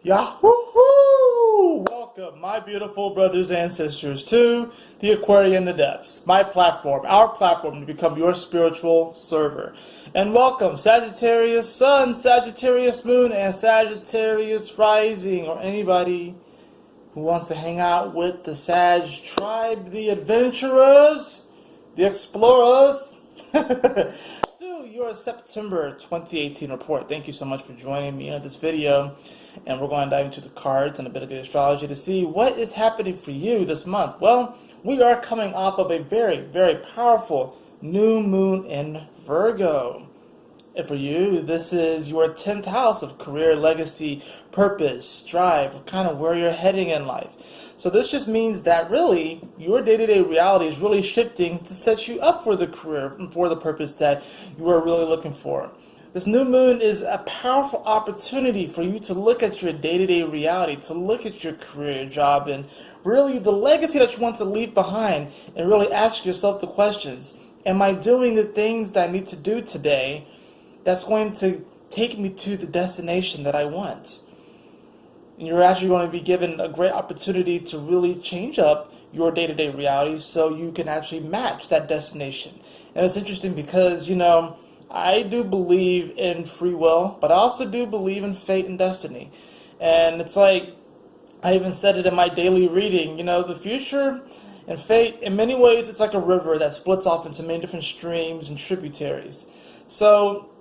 Yahoo! Welcome, my beautiful brothers and sisters, to the Aquarian Adepts, my platform, our platform to become your spiritual server. And welcome, Sagittarius Sun, Sagittarius Moon, and Sagittarius Rising, or anybody who wants to hang out with the Sag Tribe, the adventurers, the explorers, to your September 2018 report. Thank you so much for joining me on this video. And we're going to dive into the cards and a bit of the astrology to see what is happening for you this month. Well, we are coming off of a very, very powerful new moon in Virgo. And for you, this is your 10th house of career, legacy, purpose, drive, kind of where you're heading in life. So this just means that really your day-to-day reality is really shifting to set you up for the career and for the purpose that you are really looking for. This new moon is a powerful opportunity for you to look at your day-to-day reality, to look at your career, job, and really the legacy that you want to leave behind, and really ask yourself the questions. Am I doing the things that I need to do today that's going to take me to the destination that I want? And you're actually going to be given a great opportunity to really change up your day-to-day reality so you can actually match that destination. And it's interesting because, I do believe in free will, but I also do believe in fate and destiny. And it's like, I even said it in my daily reading, the future and fate, in many ways, it's like a river that splits off into many different streams and tributaries. So,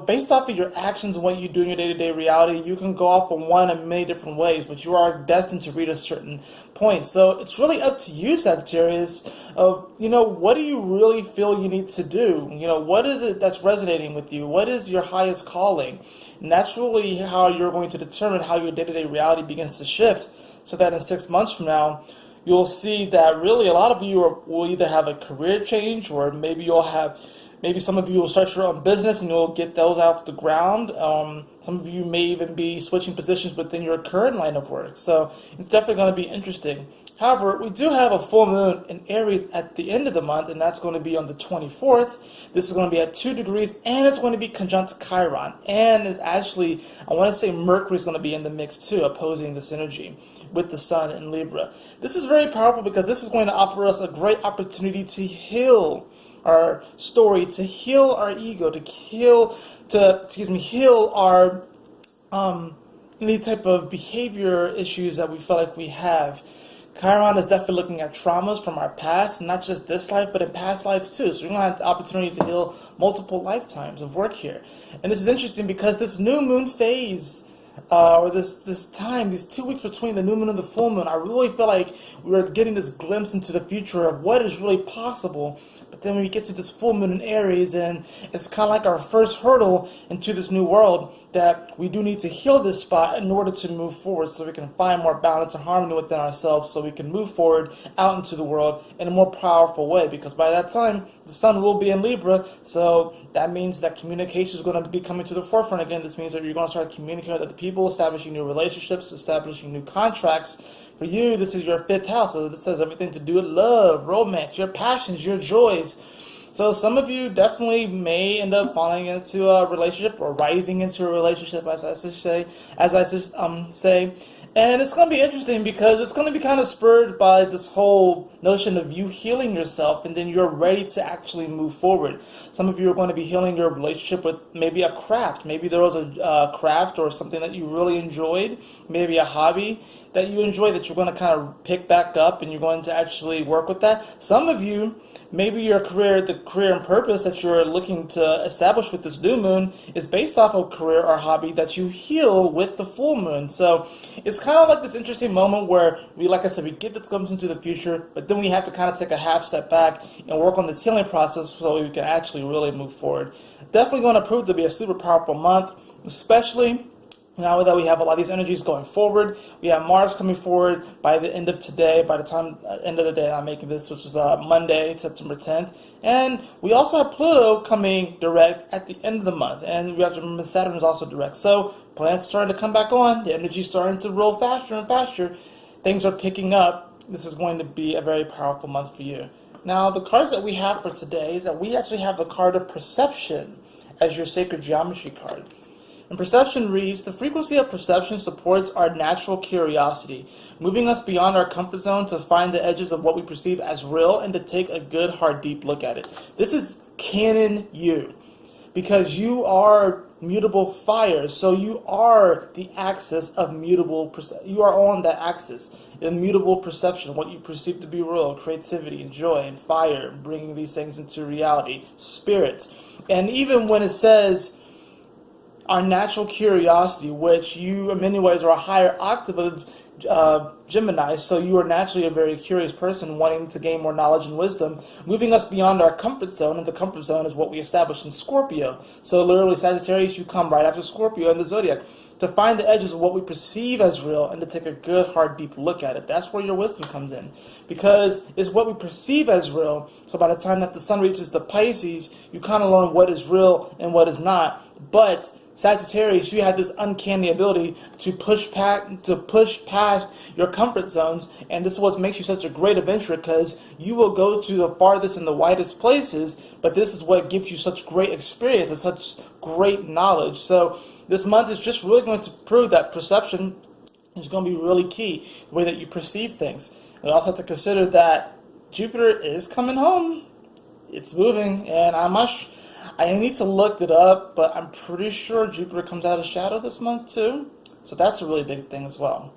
based off of your actions and what you do in your day-to-day reality, you can go off on one in many different ways, but you are destined to reach a certain point. So it's really up to you, Sagittarius, of, what do you really feel you need to do? What is it that's resonating with you? What is your highest calling? And that's really how you're going to determine how your day-to-day reality begins to shift, so that in 6 months from now, you'll see that really a lot of you will either have a career change, or maybe some of you will start your own business and you'll get those off the ground. Some of you may even be switching positions within your current line of work. So it's definitely going to be interesting. However, we do have a full moon in Aries at the end of the month, and that's going to be on the 24th. This is going to be at 2 degrees, and it's going to be conjunct Chiron. And it's actually, I want to say Mercury is going to be in the mix too, opposing this energy with the Sun in Libra. This is very powerful because this is going to offer us a great opportunity to heal our story, to heal our ego, to heal our any type of behavior issues that we feel like we have. Chiron is definitely looking at traumas from our past, not just this life, but in past lives too. So we're going to have the opportunity to heal multiple lifetimes of work here. And this is interesting because this new moon phase, or this time, these 2 weeks between the new moon and the full moon, I really feel like we're getting this glimpse into the future of what is really possible. But then when we get to this full moon in Aries, and it's kind of like our first hurdle into this new world, that we do need to heal this spot in order to move forward, so we can find more balance and harmony within ourselves, so we can move forward out into the world in a more powerful way. Because by that time, the Sun will be in Libra, so that means that communication is going to be coming to the forefront again. This means that you're going to start communicating with other people, establishing new relationships, establishing new contracts. For you, this is your 5th house, so this has everything to do with love, romance, your passions, your joys. So some of you definitely may end up falling into a relationship, or rising into a relationship, as I say. And it's going to be interesting because it's going to be kind of spurred by this whole notion of you healing yourself, and then you're ready to actually move forward. Some of you are going to be healing your relationship with maybe a craft. Maybe there was a craft or something that you really enjoyed, maybe a hobby that you enjoy that you're going to kind of pick back up, and you're going to actually work with that. Some of you, maybe your career, the career and purpose that you're looking to establish with this new moon is based off of career or hobby that you heal with the full moon. So it's kind of like this interesting moment where we get this glimpse into the future, but then we have to kind of take a half step back and work on this healing process so we can actually really move forward. Definitely going to prove to be a super powerful month, especially now that we have a lot of these energies going forward. We have Mars coming forward by the end of today, by the time end of the day I'm making this, which is Monday, September 10th. And we also have Pluto coming direct at the end of the month. And we have to remember Saturn is also direct. So planets starting to come back on. The energy is starting to roll faster and faster. Things are picking up. This is going to be a very powerful month for you. Now, the cards that we have for today is that we actually have the card of Perception as your sacred geometry card. And perception reads, the frequency of perception supports our natural curiosity, moving us beyond our comfort zone to find the edges of what we perceive as real and to take a good, hard, deep look at it. This is canon you, because you are mutable fire, so you are the axis of mutable you are on that axis, immutable perception, what you perceive to be real, creativity and joy and fire, bringing these things into reality, spirits. And even when it says our natural curiosity, which you in many ways are a higher octave of Gemini, so you are naturally a very curious person wanting to gain more knowledge and wisdom, moving us beyond our comfort zone, and the comfort zone is what we established in Scorpio. So literally, Sagittarius, you come right after Scorpio in the zodiac to find the edges of what we perceive as real and to take a good, hard, deep look at it. That's where your wisdom comes in, because it's what we perceive as real. So by the time that the sun reaches the Pisces, you kind of learn what is real and what is not. But Sagittarius, you have this uncanny ability to push past your comfort zones, and this is what makes you such a great adventurer, because you will go to the farthest and the widest places, but this is what gives you such great experience and such great knowledge. So this month is just really going to prove that perception is going to be really key, the way that you perceive things. We also have to consider that Jupiter is coming home. It's moving, and I need to look it up, but I'm pretty sure Jupiter comes out of shadow this month too. So that's a really big thing as well.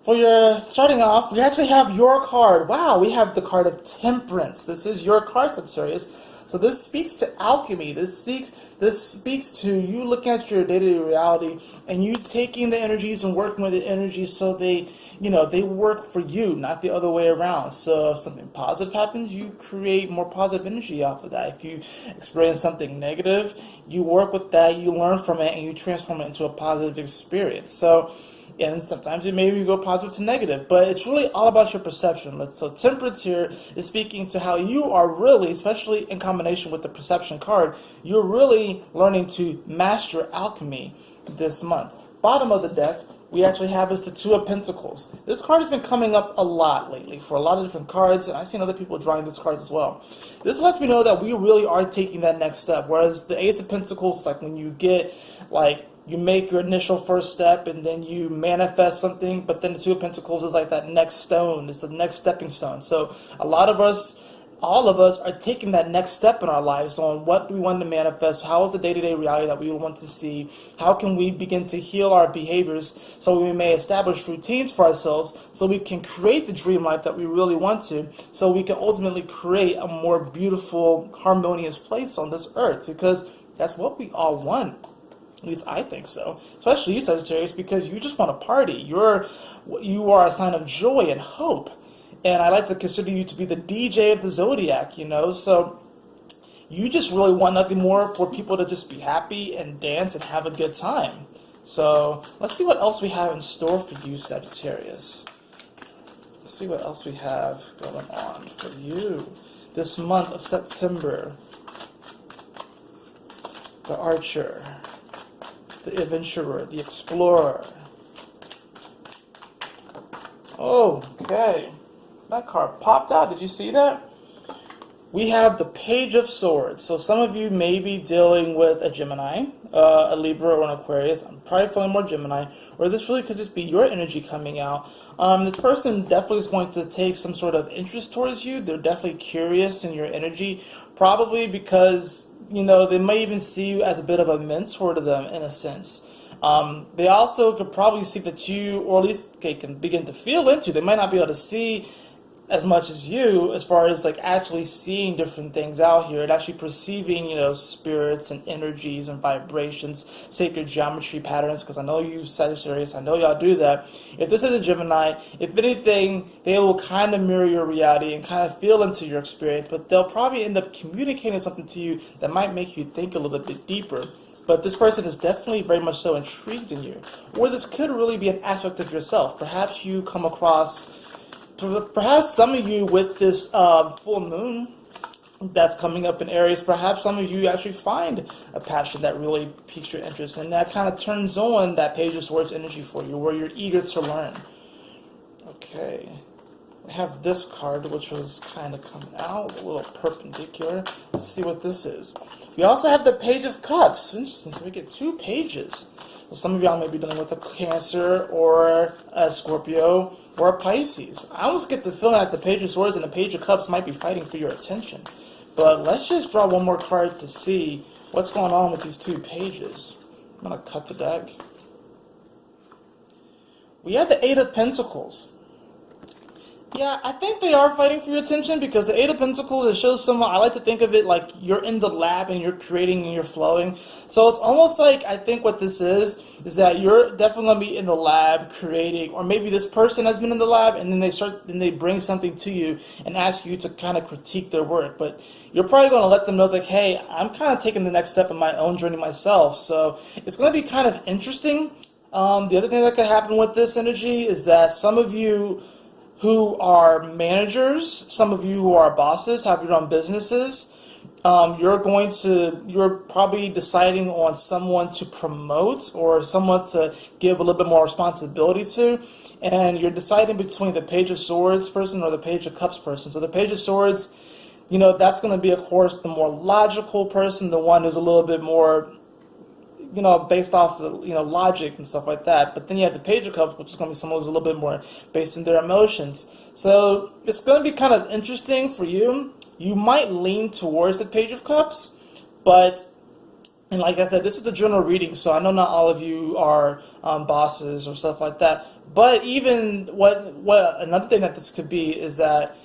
For your starting off, we actually have your card. Wow, we have the card of Temperance. This is your card, Sagittarius. So this speaks to alchemy. This speaks to you looking at your day-to-day reality and you taking the energies and working with the energies so they work for you, not the other way around. So if something positive happens, you create more positive energy off of that. If you experience something negative, you work with that, you learn from it, and you transform it into a positive experience. So, and sometimes it may go positive to negative, but it's really all about your perception. So Temperance here is speaking to how you are really, especially in combination with the perception card, you're really learning to master alchemy this month. Bottom of the deck, we actually have is the Two of Pentacles. This card has been coming up a lot lately for a lot of different cards, and I've seen other people drawing this card as well. This lets me know that we really are taking that next step, whereas the Ace of Pentacles is like when you get, you make your initial first step and then you manifest something, but then the Two of Pentacles is like that next stone. It's the next stepping stone. So all of us are taking that next step in our lives on what we want to manifest, how is the day-to-day reality that we want to see, how can we begin to heal our behaviors so we may establish routines for ourselves so we can create the dream life that we really want to, so we can ultimately create a more beautiful, harmonious place on this earth, because that's what we all want. At least I think so. Especially you, Sagittarius, because you just want to party. You are a sign of joy and hope. And I like to consider you to be the DJ of the zodiac, So you just really want nothing more for people to just be happy and dance and have a good time. So let's see what else we have in store for you, Sagittarius. Let's see what else we have going on for you this month of September. The Archer, the Adventurer, the Explorer. Okay. That card popped out. Did you see that? We have the Page of Swords. So some of you may be dealing with a Gemini, a Libra, or an Aquarius. I'm probably feeling more Gemini. Or this really could just be your energy coming out. This person definitely is going to take some sort of interest towards you. They're definitely curious in your energy. Probably because, they may even see you as a bit of a mentor to them in a sense. They also could probably see that you, or at least they can begin to feel into. They might not be able to see as much as you, as far as actually seeing different things out here and actually perceiving, spirits and energies and vibrations, sacred geometry patterns, because I know you Sagittarius, I know y'all do that. If this is a Gemini, if anything, they will kind of mirror your reality and kind of feel into your experience, but they'll probably end up communicating something to you that might make you think a little bit deeper. But this person is definitely very much so intrigued in you. Or this could really be an aspect of yourself. Perhaps you come across, perhaps some of you with this full moon that's coming up in Aries, perhaps some of you actually find a passion that really piques your interest, and that kind of turns on that Page of Swords energy for you, where you're eager to learn. Okay. We have this card, which was kind of coming out, a little perpendicular. Let's see what this is. We also have the Page of Cups. Interesting, so we get 2 pages. So some of y'all may be dealing with a Cancer or a Scorpio or a Pisces. I almost get the feeling that the Page of Swords and the Page of Cups might be fighting for your attention. But let's just draw one more card to see what's going on with these 2 pages. I'm going to cut the deck. We have the 8 of Pentacles. Yeah, I think they are fighting for your attention because the 8 of Pentacles, it shows someone, I like to think of it like you're in the lab and you're creating and you're flowing. So it's almost like, I think what this is that you're definitely going to be in the lab creating, or maybe this person has been in the lab and then they bring something to you and ask you to kind of critique their work. But you're probably going to let them know, it's like, hey, I'm kind of taking the next step in my own journey myself. So it's going to be kind of interesting. The other thing that could happen with this energy is that some of you who are managers, some of you who are bosses, have your own businesses, you're probably deciding on someone to promote or someone to give a little bit more responsibility to, and you're deciding between the Page of Swords person or the Page of Cups person. So the Page of Swords, that's going to be, of course, the more logical person, the one who's a little bit more, based off of, logic and stuff like that. But then you have the Page of Cups, which is going to be someone who's a little bit more based in their emotions. So it's going to be kind of interesting for you. You might lean towards the Page of Cups, and like I said, this is a general reading, so I know not all of you are bosses or stuff like that. But even what another thing that this could be is that,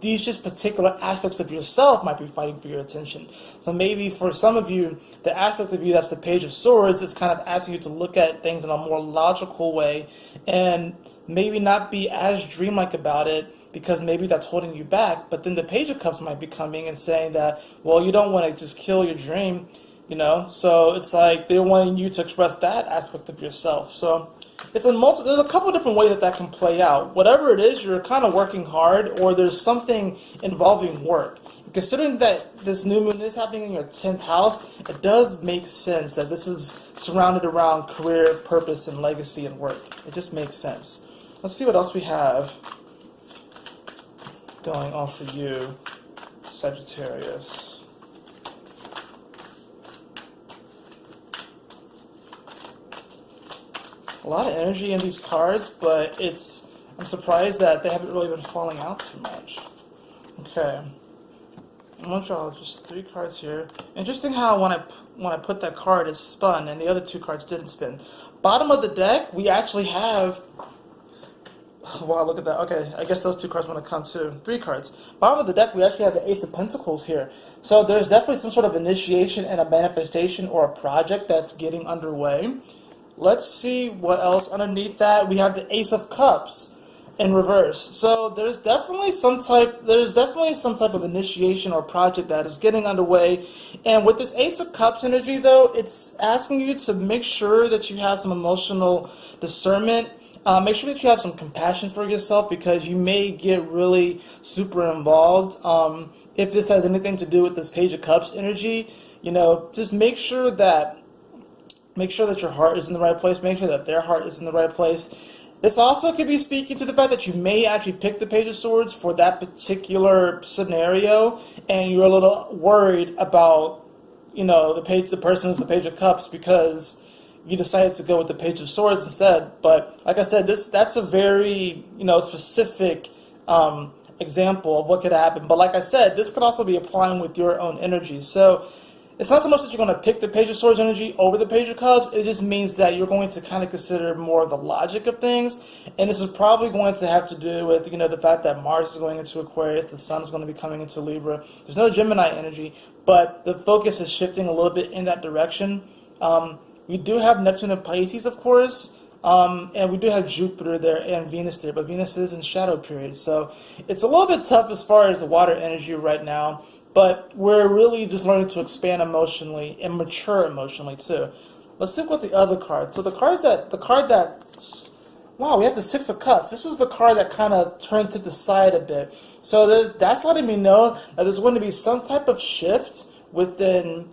these just particular aspects of yourself might be fighting for your attention. So maybe for some of you, the aspect of you that's the Page of Swords is kind of asking you to look at things in a more logical way and maybe not be as dreamlike about it, because maybe that's holding you back. But then the Page of Cups might be coming and saying that, well, you don't want to just kill your dream, So it's like they're wanting you to express that aspect of yourself. So there's a couple different ways that can play out. Whatever it is, you're kind of working hard, or there's something involving work. Considering that this new moon is happening in your 10th house, it does make sense that this is surrounded around career, purpose, and legacy and work. It just makes sense. Let's see what else we have going on for you, Sagittarius. A lot of energy in these cards, but I'm surprised that they haven't really been falling out too much. Okay. I want y'all just 3 cards here. Interesting how when I put that card, it spun, and the other 2 cards didn't spin. Bottom of the deck, we actually have... Wow, look at that. Okay, I guess those 2 cards want to come too. 3 cards. Bottom of the deck, we actually have the Ace of Pentacles here. So there's definitely some sort of initiation and a manifestation or a project that's getting underway. Let's see what else underneath that. We have the Ace of Cups in reverse. So there's definitely some type of initiation or project that is getting underway. And with this Ace of Cups energy, though, it's asking you to make sure that you have some emotional discernment. Make sure that you have some compassion for yourself, because you may get really super involved. If this has anything to do with this Page of Cups energy, just make sure that your heart is in the right place. Make sure that their heart is in the right place. This also could be speaking to the fact that you may actually pick the Page of Swords for that particular scenario, and you're a little worried about, the person who's the Page of Cups, because you decided to go with the Page of Swords instead. But like I said, that's a very specific example of what could happen. But like I said, this could also be applying with your own energy. So it's not so much that you're going to pick the Page of Swords energy over the Page of Cups. It just means that you're going to kind of consider more of the logic of things. And this is probably going to have to do with, the fact that Mars is going into Aquarius, the Sun is going to be coming into Libra. There's no Gemini energy, but the focus is shifting a little bit in that direction. We do have Neptune and Pisces, of course, and we do have Jupiter there and Venus there, but Venus is in shadow period. So it's a little bit tough as far as the water energy right now. But we're really just learning to expand emotionally and mature emotionally too. Let's think about the other cards. So wow, we have the Six of Cups. This is the card that kind of turned to the side a bit. So that's letting me know that there's going to be some type of shift within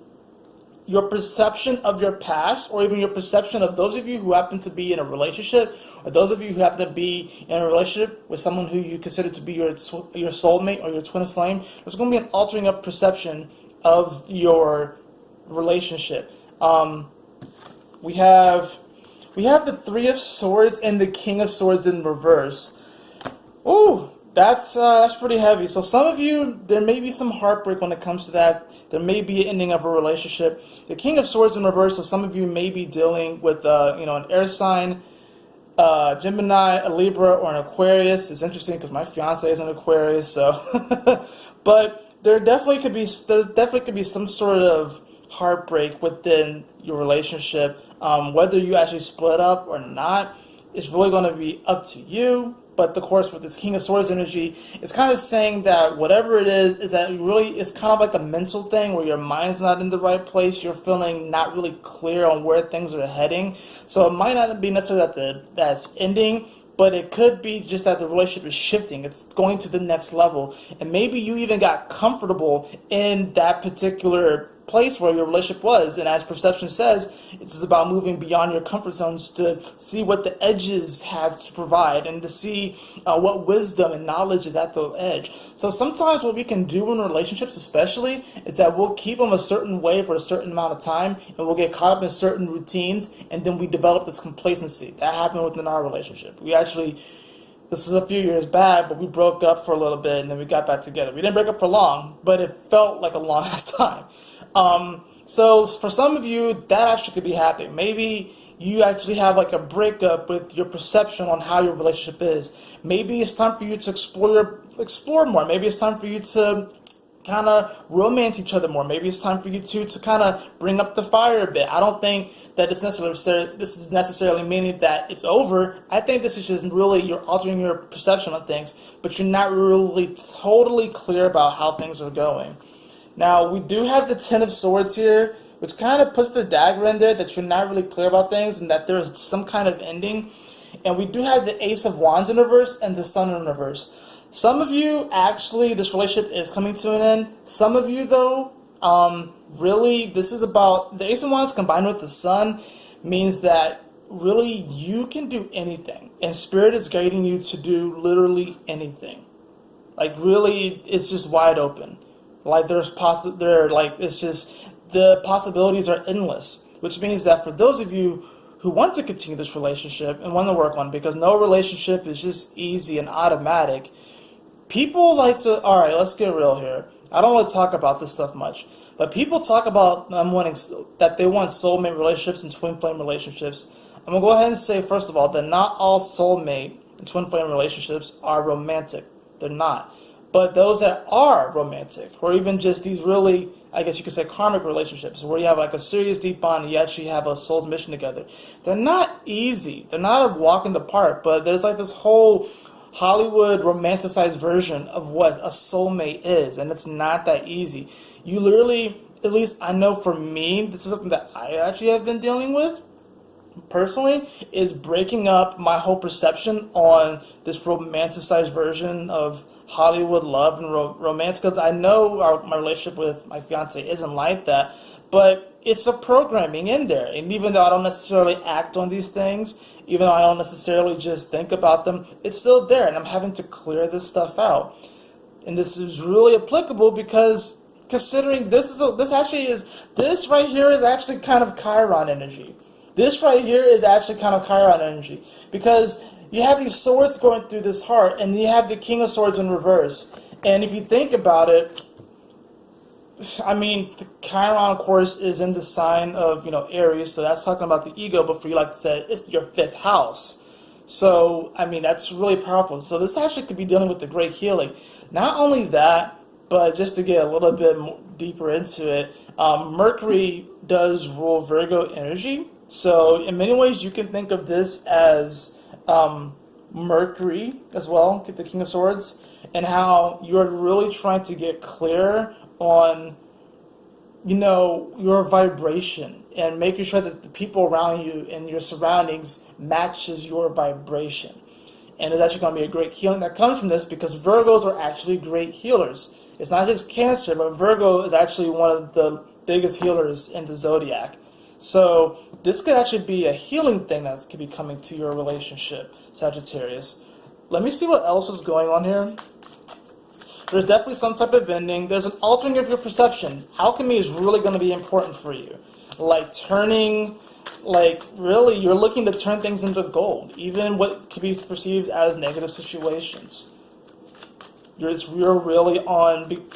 your perception of your past, or even your perception of those of you who happen to be in a relationship, or those of you who happen to be in a relationship with someone who you consider to be your soulmate or your twin flame. There's going to be an altering of perception of your relationship. We have the Three of Swords and the King of Swords in reverse. Ooh, that's pretty heavy. So some of you, there may be some heartbreak when it comes to that. There may be an ending of a relationship. The King of Swords in reverse, so some of you may be dealing with an air sign, Gemini, a Libra, or an Aquarius. It's interesting because my fiance is an Aquarius, so but there's definitely could be some sort of heartbreak within your relationship. Whether you actually split up or not, it's really going to be up to you. But of course, with this King of Swords energy, it's kind of saying that whatever it is that really, it's kind of like a mental thing where your mind's not in the right place. You're feeling not really clear on where things are heading. So it might not be necessarily that's ending, but it could be just that the relationship is shifting. It's going to the next level. And maybe you even got comfortable in that particular place where your relationship was, and as perception says, it's about moving beyond your comfort zones to see what the edges have to provide and to see what wisdom and knowledge is at the edge. So sometimes what we can do in relationships especially is that we'll keep them a certain way for a certain amount of time, and we'll get caught up in certain routines, and then we develop this complacency. That happened within our relationship. This was a few years back, but we broke up for a little bit and then we got back together. We didn't break up for long, but it felt like a long ass time. So for some of you, that actually could be happening. Maybe you actually have like a breakup with your perception on how your relationship is. Maybe it's time for you to explore more. Maybe it's time for you to kind of romance each other more. Maybe it's time for you to kind of bring up the fire a bit. I don't think that this is necessarily meaning that it's over. I think this is just really you're altering your perception of things, but you're not really totally clear about how things are going. Now, we do have the Ten of Swords here, which kind of puts the dagger in there that you're not really clear about things and that there's some kind of ending. And we do have the Ace of Wands in reverse and the Sun in reverse. Some of you, actually, this relationship is coming to an end. Some of you, though, really, this is about the Ace of Wands combined with the Sun means that really you can do anything. And Spirit is guiding you to do literally anything. Like, really, it's just wide open. Like it's just the possibilities are endless, which means that for those of you who want to continue this relationship and want to work on it, because no relationship is just easy and automatic, people like to, all right, let's get real here. I don't want to talk about this stuff much, but people talk about that they want soulmate relationships and twin flame relationships. I'm going to go ahead and say, first of all, that not all soulmate and twin flame relationships are romantic. They're not. But those that are romantic, or even just these really, I guess you could say, karmic relationships, where you have like a serious deep bond and you actually have a soul's mission together, they're not easy. They're not a walk in the park, but there's like this whole Hollywood romanticized version of what a soulmate is, and it's not that easy. You literally, at least I know for me, this is something that I actually have been dealing with personally, is breaking up my whole perception on this romanticized version of Hollywood love and romance, because I know my relationship with my fiance isn't like that, but it's a programming in there. And even though I don't necessarily act on these things, even though I don't necessarily just think about them, it's still there, and I'm having to clear this stuff out. And this is really applicable because considering this right here is actually kind of Chiron energy. This right here is actually kind of Chiron energy, because you have these swords going through this heart, and you have the King of Swords in reverse. And if you think about it, I mean, the Chiron, of course, is in the sign of, Aries, so that's talking about the ego, but for you, like I said, it's your fifth house. So, I mean, that's really powerful. So this actually could be dealing with the great healing. Not only that, but just to get a little bit more deeper into it, Mercury does rule Virgo energy. So in many ways, you can think of this as Mercury as well, the King of Swords, and how you're really trying to get clear on, your vibration and making sure that the people around you and your surroundings matches your vibration. And there's actually going to be a great healing that comes from this, because Virgos are actually great healers. It's not just Cancer, but Virgo is actually one of the biggest healers in the zodiac. So this could actually be a healing thing that could be coming to your relationship, Sagittarius. Let me see what else is going on here. There's definitely some type of ending. There's an altering of your perception. Alchemy is really going to be important for you. Like turning, like really, you're looking to turn things into gold, even what can be perceived as negative situations. You're really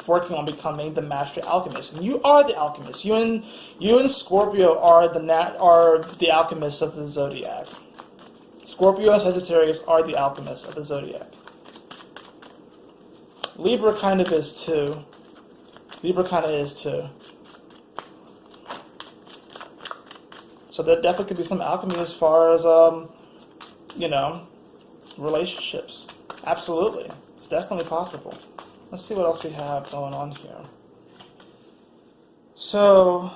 working on becoming the master alchemist, and you are the alchemist. You and Scorpio are the alchemists of the zodiac. Scorpio and Sagittarius are the alchemists of the zodiac. Libra kind of is too. So there definitely could be some alchemy as far as, relationships. Absolutely. It's definitely possible. Let's see what else we have going on here. So,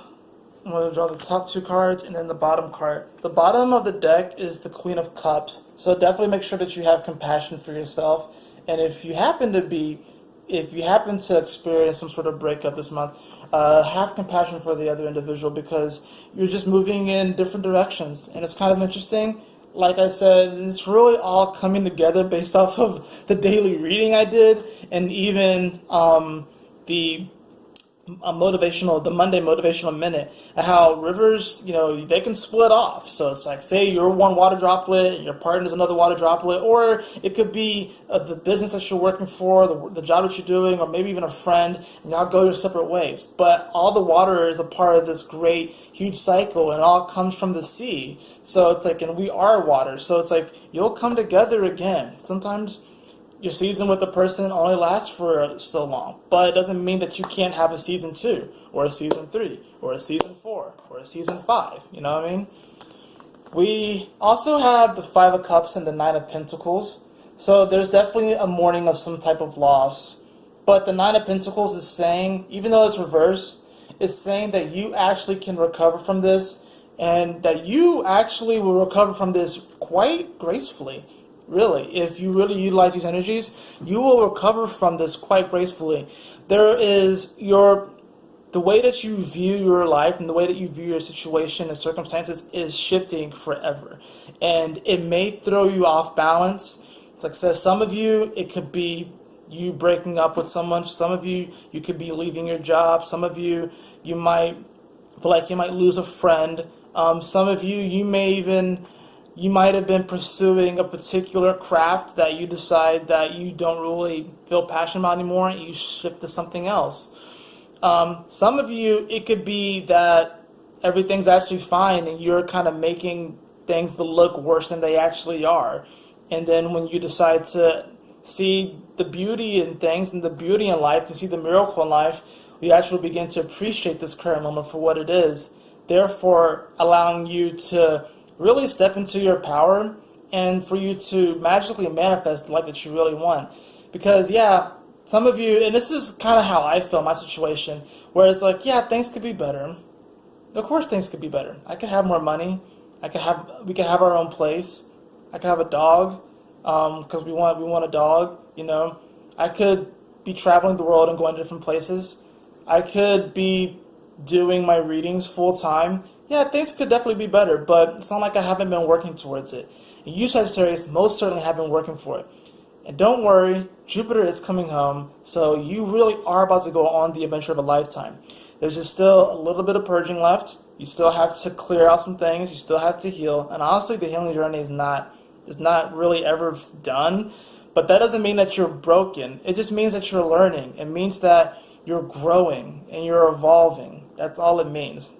I'm going to draw the top 2 cards and then the bottom card. The bottom of the deck is the Queen of Cups. So definitely make sure that you have compassion for yourself. And if you happen to experience some sort of breakup this month, have compassion for the other individual, because you're just moving in different directions. And it's kind of interesting. Like I said, it's really all coming together based off of the daily reading I did, and even the Monday motivational minute, how rivers, they can split off. So it's like, say you're one water droplet and your partner's another water droplet, or it could be the business that you're working for, the job that you're doing, or maybe even a friend, and y'all go your separate ways. But all the water is a part of this great, huge cycle, and it all comes from the sea. So it's like, and we are water. So it's like, you'll come together again. Sometimes your season with the person only lasts for so long, but it doesn't mean that you can't have a season 2, or a season 3, or a season 4, or a season 5. You know what I mean? We also have the 5 of Cups and the 9 of Pentacles. So there's definitely a mourning of some type of loss. But the 9 of Pentacles is saying, even though it's reversed, it's saying that you actually can recover from this, and that you actually will recover from this quite gracefully. Really, if you really utilize these energies, you will recover from this quite gracefully. There is the way that you view your life and the way that you view your situation and circumstances is shifting forever. And it may throw you off balance. Like I said, some of you, it could be you breaking up with someone. Some of you, you could be leaving your job. Some of you, you might feel like you might lose a friend. Some of you, you might have been pursuing a particular craft that you decide that you don't really feel passionate about anymore, and you shift to something else. Some of you, it could be that everything's actually fine and you're kind of making things to look worse than they actually are. And then when you decide to see the beauty in things and the beauty in life and see the miracle in life, you actually begin to appreciate this current moment for what it is, therefore allowing you to really step into your power and for you to magically manifest the life that you really want. Because, yeah, some of you, and this is kind of how I feel my situation, where it's like, yeah, things could be better. Of course things could be better. I could have more money. We could have our own place. I could have a dog, because we want a dog, I could be traveling the world and going to different places. I could be doing my readings full time. Yeah, things could definitely be better, but it's not like I haven't been working towards it. And you, Sagittarius, most certainly have been working for it. And don't worry, Jupiter is coming home, so you really are about to go on the adventure of a lifetime. There's just still a little bit of purging left. You still have to clear out some things. You still have to heal. And honestly, the healing journey is not really ever done. But that doesn't mean that you're broken. It just means that you're learning. It means that you're growing and you're evolving. That's all it means.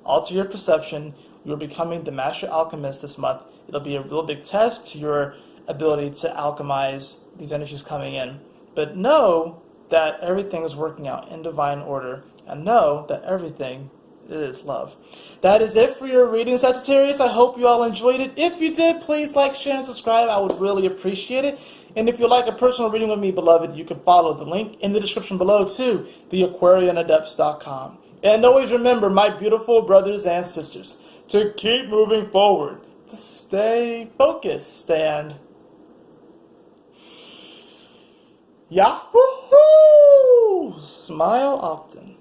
Alter your perception. You're becoming the master alchemist this month. It'll be a real big test to your ability to alchemize these energies coming in. But know that everything is working out in divine order. And know that everything is love. That is it for your reading, Sagittarius. I hope you all enjoyed it. If you did, please like, share, and subscribe. I would really appreciate it. And if you'd like a personal reading with me, beloved, you can follow the link in the description below to theaquarianadepts.com. And always remember, my beautiful brothers and sisters, to keep moving forward, to stay focused, and Yahoo! Smile often.